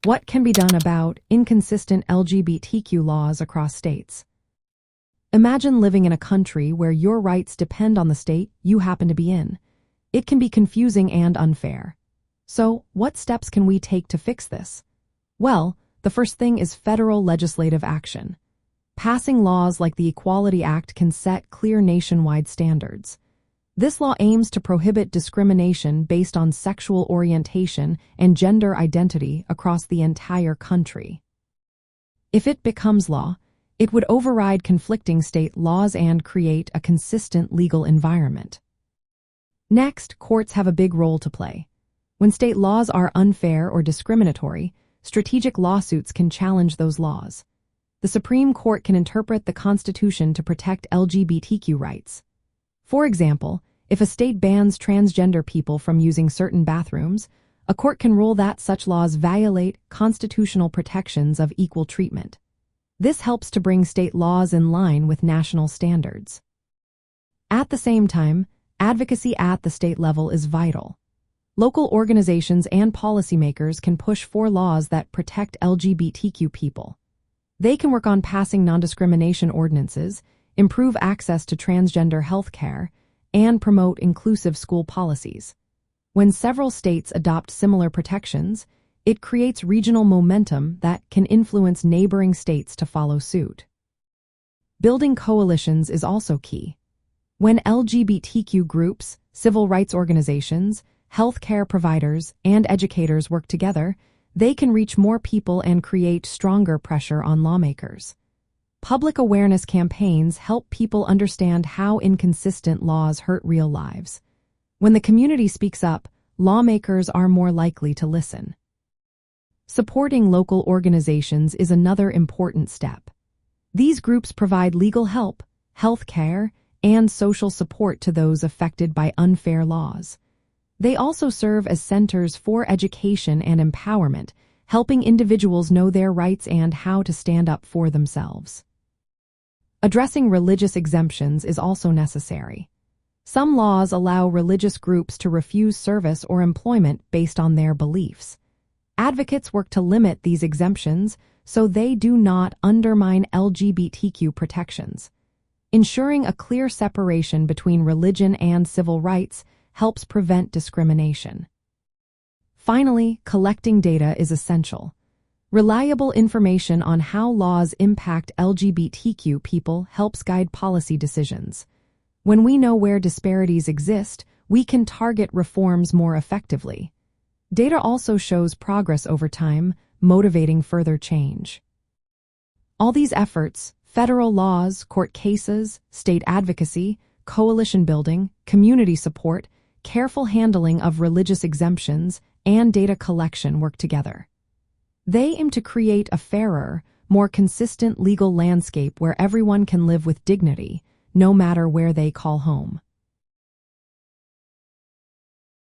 What can be done about inconsistent LGBTQ laws across states? Imagine living in a country where your rights depend on the state you happen to be in. It can be confusing and unfair. So, what steps can we take to fix this? Well, the first thing is federal legislative action. Passing laws like the Equality Act can set clear nationwide standards. This law aims to prohibit discrimination based on sexual orientation and gender identity across the entire country. If it becomes law, it would override conflicting state laws and create a consistent legal environment. Next, courts have a big role to play. When state laws are unfair or discriminatory, strategic lawsuits can challenge those laws. The Supreme Court can interpret the Constitution to protect LGBTQ rights. For example, if a state bans transgender people from using certain bathrooms, a court can rule that such laws violate constitutional protections of equal treatment. This helps to bring state laws in line with national standards. At the same time, advocacy at the state level is vital. Local organizations and policymakers can push for laws that protect LGBTQ people. They can work on passing non-discrimination ordinances, improve access to transgender health care, and promote inclusive school policies. When several states adopt similar protections, it creates regional momentum that can influence neighboring states to follow suit. Building coalitions is also key. When LGBTQ groups, civil rights organizations, healthcare providers, and educators work together, they can reach more people and create stronger pressure on lawmakers. Public awareness campaigns help people understand how inconsistent laws hurt real lives. When the community speaks up, lawmakers are more likely to listen. Supporting local organizations is another important step. These groups provide legal help, health care, and social support to those affected by unfair laws. They also serve as centers for education and empowerment, helping individuals know their rights and how to stand up for themselves. Addressing religious exemptions is also necessary. Some laws allow religious groups to refuse service or employment based on their beliefs. Advocates work to limit these exemptions so they do not undermine LGBTQ protections. Ensuring a clear separation between religion and civil rights helps prevent discrimination. Finally, collecting data is essential. Reliable information on how laws impact LGBTQ people helps guide policy decisions. When we know where disparities exist, we can target reforms more effectively. Data also shows progress over time, motivating further change. All these efforts, federal laws, court cases, state advocacy, coalition building, community support, careful handling of religious exemptions, and data collection work together. They aim to create a fairer, more consistent legal landscape where everyone can live with dignity, no matter where they call home.